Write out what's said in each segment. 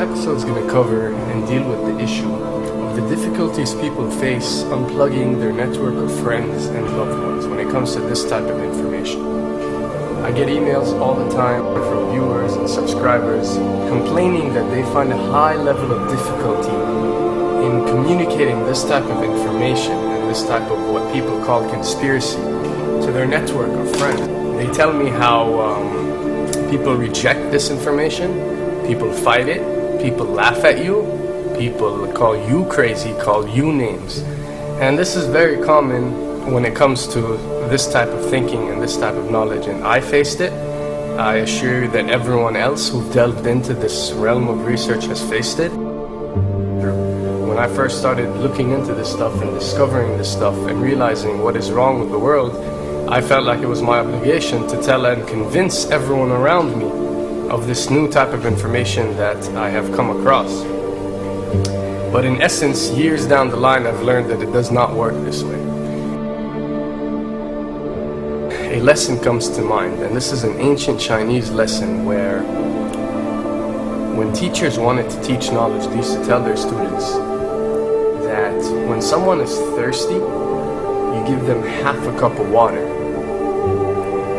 episode is going to cover and deal with the issue of the difficulties people face unplugging their network of friends and loved ones when it comes to this type of information. I get emails all the time from viewers and subscribers complaining that they find a high level of difficulty in communicating this type of information and this type of what people call conspiracy to their network of friends. They tell me how people reject this information, people fight it, people laugh at you, people call you crazy, call you names. And this is very common when it comes to this type of thinking and this type of knowledge, and I faced it. I assure you that everyone else who delved into this realm of research has faced it. When I first started looking into this stuff and discovering this stuff and realizing what is wrong with the world, I felt like it was my obligation to tell and convince everyone around me of this new type of information that I have come across. But in essence, years down the line, I've learned that it does not work this way. A lesson comes to mind, and this is an ancient Chinese lesson where when teachers wanted to teach knowledge, they used to tell their students that when someone is thirsty, you give them half a cup of water.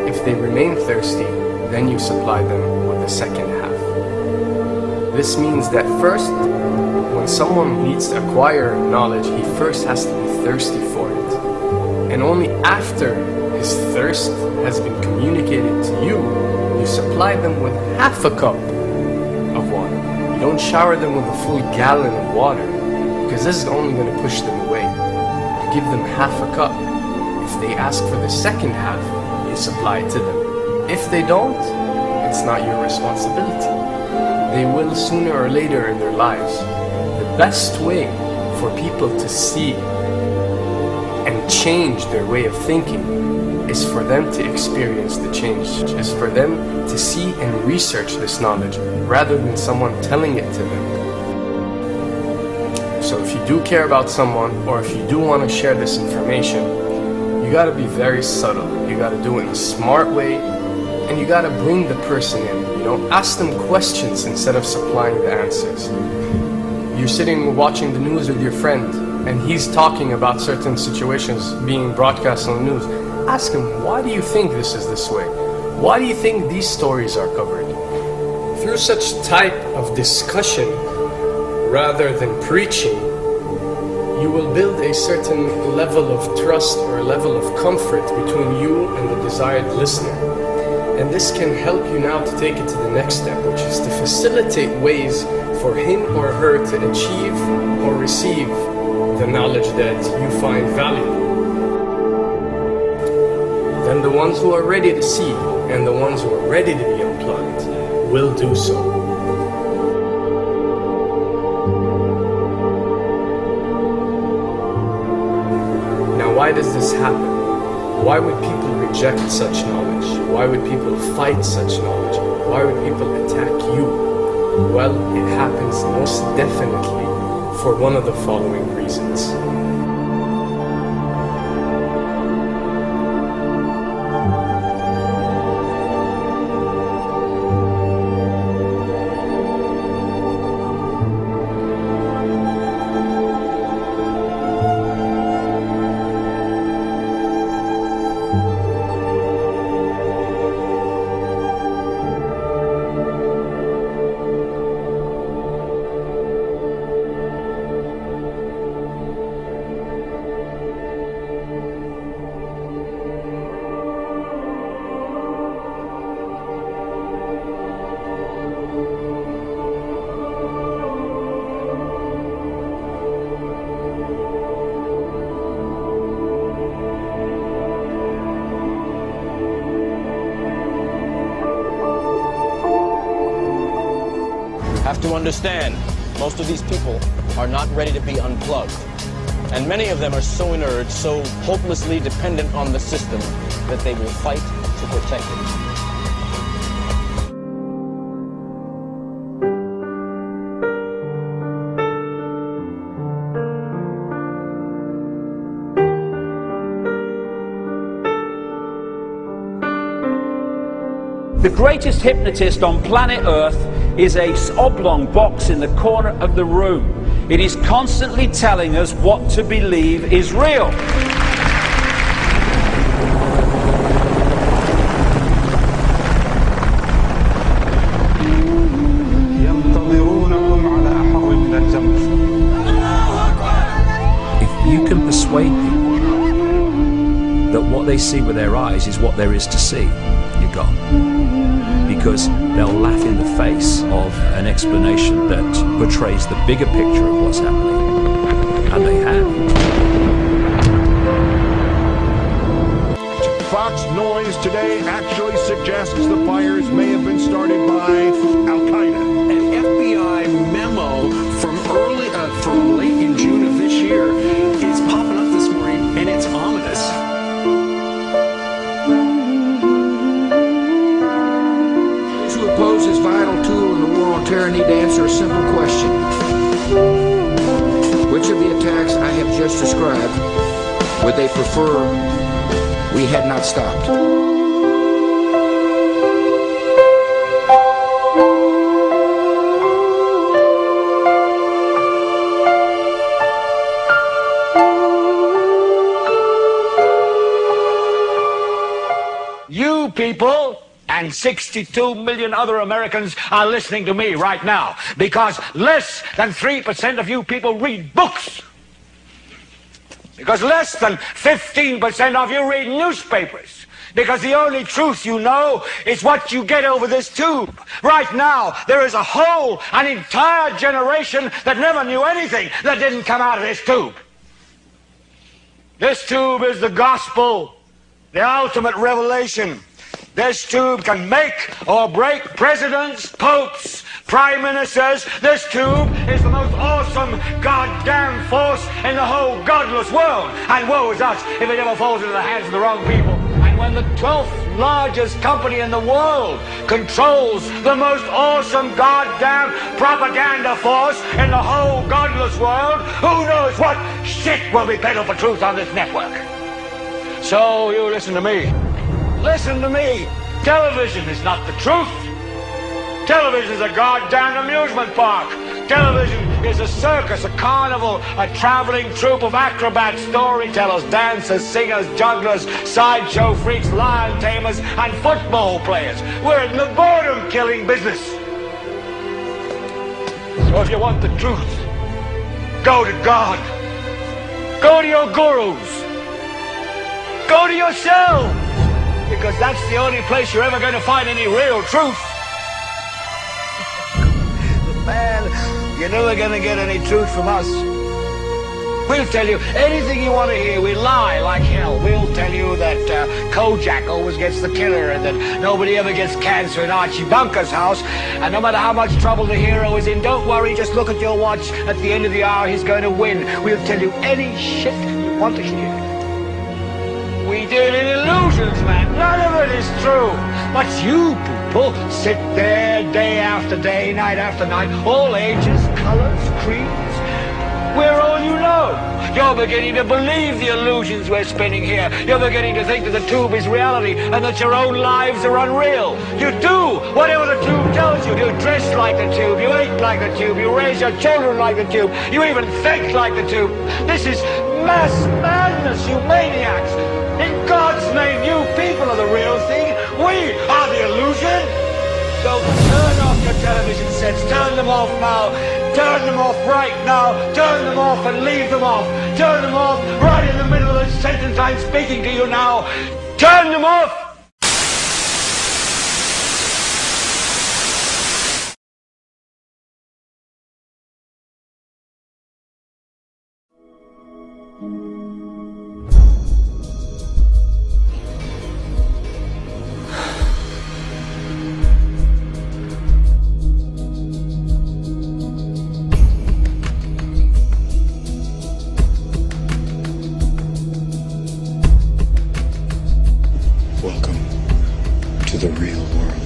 If they remain thirsty, then you supply them with the second half. This means that first, when someone needs to acquire knowledge, he first has to be thirsty for it. And only after his thirst has been communicated to you, you supply them with half a cup of water. You don't shower them with a full gallon of water, because this is only going to push them away. You give them half a cup. If they ask for the second half, you supply it to them. If they don't, it's not your responsibility. They will sooner or later in their lives. The best way for people to see and change their way of thinking is for them to experience the change, is for them to see and research this knowledge rather than someone telling it to them. So if you do care about someone, or if you do want to share this information, you got to be very subtle. You got to do it in a smart way, and you got to bring the person in. Ask them questions instead of supplying the answers. You're sitting watching the news with your friend, and he's talking about certain situations being broadcast on the news. Ask him, why do you think this is this way? Why do you think these stories are covered? Through such type of discussion, rather than preaching, you will build a certain level of trust or a level of comfort between you and the desired listener. And this can help you now to take it to the next step, which is to facilitate ways for him or her to achieve or receive the knowledge that you find valuable. Then the ones who are ready to see and the ones who are ready to be unplugged will do so. Now, why does this happen? Why would people reject such knowledge? Why would people fight such knowledge? Why would people attack you? Well, it happens most definitely for one of the following reasons. Have to understand, most of these people are not ready to be unplugged. And many of them are so inert, so hopelessly dependent on the system, that they will fight to protect it. The greatest hypnotist on planet Earth is a oblong box in the corner of the room. It is constantly telling us what to believe is real. If you can persuade people that what they see with their eyes is what there is to see, you're gone. Because they'll laugh in the face of an explanation that portrays the bigger picture of what's happening. And they have. Fox Noise today actually suggests the fires may have been started by Al-Qaeda. An FBI memo from late in June of this year is popping up this morning, and it's ominous. Those who oppose this vital tool in the war on terror need to answer a simple question. Which of the attacks I have just described would they prefer we had not stopped? You people and 62 million other Americans are listening to me right now because less than 3% of you people read books. Because less than 15% of you read newspapers. Because the only truth you know is what you get over this tube. Right now, there is an entire generation that never knew anything that didn't come out of this tube. This tube is the gospel, the ultimate revelation. This tube can make or break presidents, popes, prime ministers. This tube is the most awesome goddamn force in the whole godless world. And woe is us if it ever falls into the hands of the wrong people. And when the 12th largest company in the world controls the most awesome goddamn propaganda force in the whole godless world, who knows what shit will be peddled for truth on this network. So you listen to me. Listen to me. Television is not the truth. Television is a goddamn amusement park. Television is a circus, a carnival, a traveling troupe of acrobats, storytellers, dancers, singers, jugglers, sideshow freaks, lion tamers, and football players. We're in the boredom-killing business. So if you want the truth, go to God. Go to your gurus. Go to yourself. Because that's the only place you're ever going to find any real truth. Man, you're never going to get any truth from us. We'll tell you anything you want to hear. We lie like hell. We'll tell you that Kojak always gets the killer and that nobody ever gets cancer in Archie Bunker's house. And no matter how much trouble the hero is in, don't worry, just look at your watch. At the end of the hour, he's going to win. We'll tell you any shit you want to hear. We deal in illusions, man. None of it is true. But you people sit there day after day, night after night, all ages, colors, creeds. We're all you know. You're beginning to believe the illusions we're spinning here. You're beginning to think that the tube is reality and that your own lives are unreal. You do whatever the tube tells you. You dress like the tube. You eat like the tube. You raise your children like the tube. You even think like the tube. This is mass madness, you maniacs. In God's name, you people are the real thing. We are the illusion. So turn off your television sets. Turn them off now. Turn them off right now. Turn them off and leave them off. Turn them off right in the middle of the sentence I'm speaking to you now. Turn them off. Welcome to the real world.